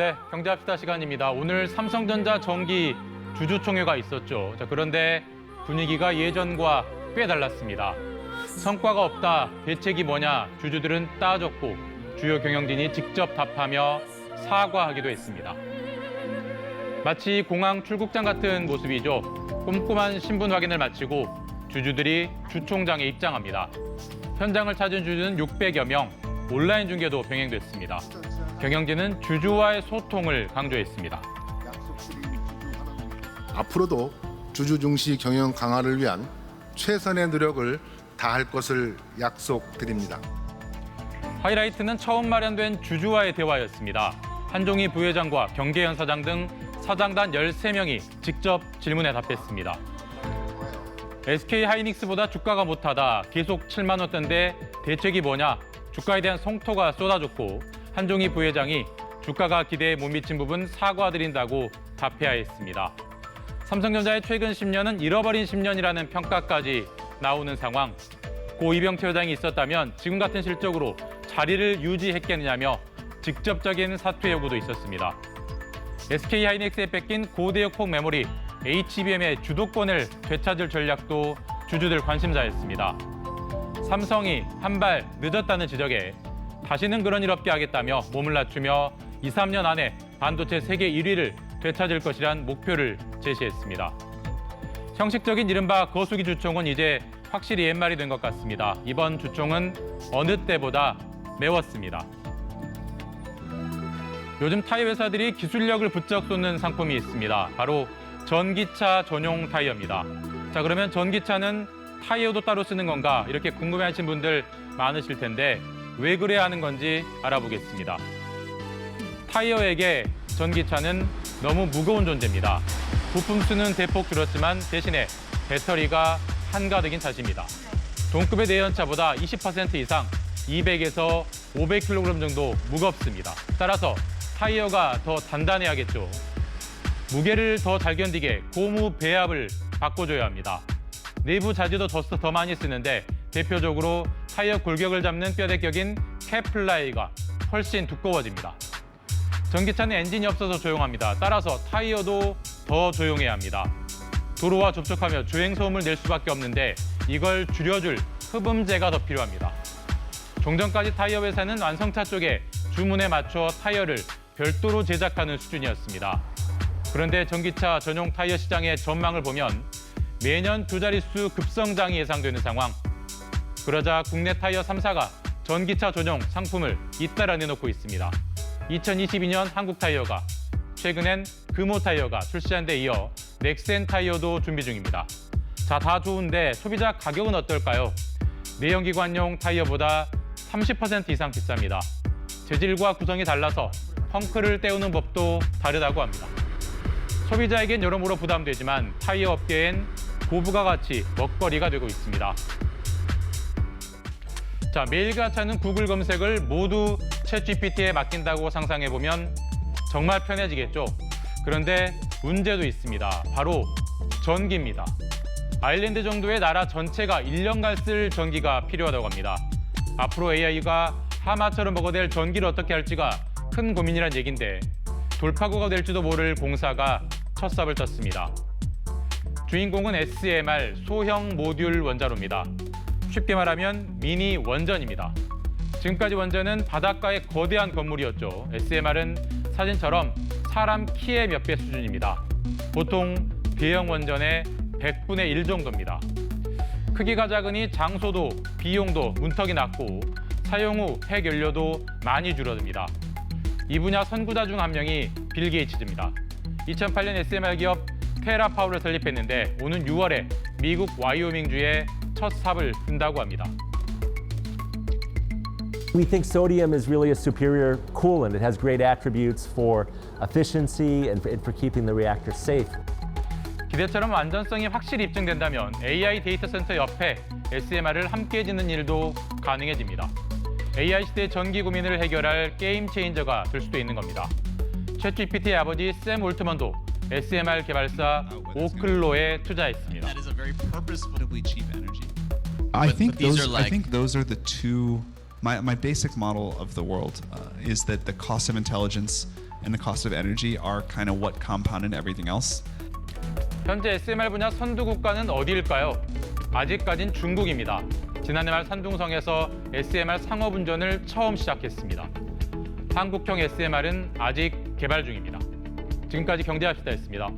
네, 경제합시다 시간입니다. 오늘 삼성전자 정기 주주총회가 있었죠. 자, 그런데 분위기가 예전과 꽤 달랐습니다. 성과가 없다, 대책이 뭐냐 주주들은 따졌고 주요 경영진이 직접 답하며 사과하기도 했습니다. 마치 공항 출국장 같은 모습이죠. 꼼꼼한 신분 확인을 마치고 주주들이 주총장에 입장합니다. 현장을 찾은 주주는 600여 명, 온라인 중계도 병행됐습니다. 경영진은 주주와의 소통을 강조했습니다. 앞으로도 주주 중시 경영 강화를 위한 최선의 노력을 다할 것을 약속드립니다. 하이라이트는 처음 마련된 주주와의 대화였습니다. 한종희 부회장과 경계현 사장 등 사장단 13명이 직접 질문에 답했습니다. SK하이닉스보다 주가가 못하다, 계속 7만 원대인데 대책이 뭐냐, 주가에 대한 성토가 쏟아졌고 한종희 부회장이 주가가 기대에 못 미친 부분 사과드린다고 답해야 했습니다. 삼성전자의 최근 10년은 잃어버린 10년이라는 평가까지 나오는 상황. 고 이병철 회장이 있었다면 지금 같은 실적으로 자리를 유지했겠느냐며 직접적인 사퇴 요구도 있었습니다. SK하이닉스에 뺏긴 고대역 폭 메모리 HBM의 주도권을 되찾을 전략도 주주들 관심사였습니다. 삼성이 한 발 늦었다는 지적에 다시는 그런 일 없게 하겠다며 몸을 낮추며 2, 3년 안에 반도체 세계 1위를 되찾을 것이란 목표를 제시했습니다. 형식적인 이른바 거수기 주총은 이제 확실히 옛말이 된 것 같습니다. 이번 주총은 어느 때보다 매웠습니다. 요즘 타이어 회사들이 기술력을 부쩍 쏟는 상품이 있습니다. 바로 전기차 전용 타이어입니다. 자, 그러면 전기차는 타이어도 따로 쓰는 건가? 이렇게 궁금해하신 분들 많으실 텐데 왜 그래야 하는 건지 알아보겠습니다. 타이어에게 전기차는 너무 무거운 존재입니다. 부품 수는 대폭 줄었지만 대신에 배터리가 한가득인 탓입니다. 동급의 내연차보다 20% 이상 200에서 500kg 정도 무겁습니다. 따라서 타이어가 더 단단해야겠죠. 무게를 더 잘 견디게 고무 배합을 바꿔줘야 합니다. 내부 자재도 더 많이 쓰는데 대표적으로 타이어 골격을 잡는 뼈대격인 케플라이가 훨씬 두꺼워집니다. 전기차는 엔진이 없어서 조용합니다. 따라서 타이어도 더 조용해야 합니다. 도로와 접촉하며 주행소음을 낼 수밖에 없는데 이걸 줄여줄 흡음재가 더 필요합니다. 종전까지 타이어 회사는 완성차 쪽에 주문에 맞춰 타이어를 별도로 제작하는 수준이었습니다. 그런데 전기차 전용 타이어 시장의 전망을 보면 매년 두 자릿수 급성장이 예상되는 상황. 그러자 국내 타이어 3사가 전기차 전용 상품을 잇따라 내놓고 있습니다. 2022년 한국 타이어가, 최근엔 금호 타이어가 출시한 데 이어 넥센 타이어도 준비 중입니다. 자, 다 좋은데 소비자 가격은 어떨까요? 내연기관용 타이어보다 30% 이상 비쌉니다. 재질과 구성이 달라서 펑크를 떼우는 법도 다르다고 합니다. 소비자에겐 여러모로 부담되지만 타이어 업계엔 고부가 가치 먹거리가 되고 있습니다. 자, 매일같이 하는 구글 검색을 모두 챗GPT에 맡긴다고 상상해보면 정말 편해지겠죠. 그런데 문제도 있습니다. 바로 전기입니다. 아일랜드 정도의 나라 전체가 1년간 쓸 전기가 필요하다고 합니다. 앞으로 AI가 하마처럼 먹어댈 전기를 어떻게 할지가 큰 고민이란 얘긴데 돌파구가 될지도 모를 공사가 첫 삽을 떴습니다. 주인공은 SMR 소형 모듈 원자로입니다. 쉽게 말하면 미니 원전입니다. 지금까지 원전은 바닷가의 거대한 건물이었죠. SMR은 사진처럼 사람 키의 몇 배 수준입니다. 보통 대형 원전의 100분의 1 정도입니다. 크기가 작으니 장소도 비용도 문턱이 낮고 사용 후 핵연료도 많이 줄어듭니다. 이 분야 선구자 중 한 명이 빌 게이츠입니다. 2008년 SMR 기업 테라파워를 설립했는데 오는 6월에 미국 와이오밍주에 첫 삽을 뜬다고 합니다. We think sodium is really a superior coolant. It has great attributes for efficiency and for keeping the reactor safe. 기대처럼 완전성이 확실히 입증된다면 AI 데이터 센터 옆에 SMR을 함께 짓는 일도 가능해집니다. AI 시대의 전기 고민을 해결할 게임 체인저가 될 수도 있는 겁니다. 챗GPT의 아버지 샘 올트먼도 SMR 개발사 오클로에 투자했습니다. That is a very purposefully cheap energy. I But think these those. are like- I think those are the two. My basic model of the world is that the cost of intelligence and the cost of energy are kind of what compounded everything else. 현재 SMR 분야 선두 국가는 어디일까요? 아직까진 중국입니다. 지난해 말 산둥성에서 SMR 상업운전을 처음 시작했습니다. 한국형 SMR은 아직 개발 중입니다. 지금까지 경제합시다였습니다.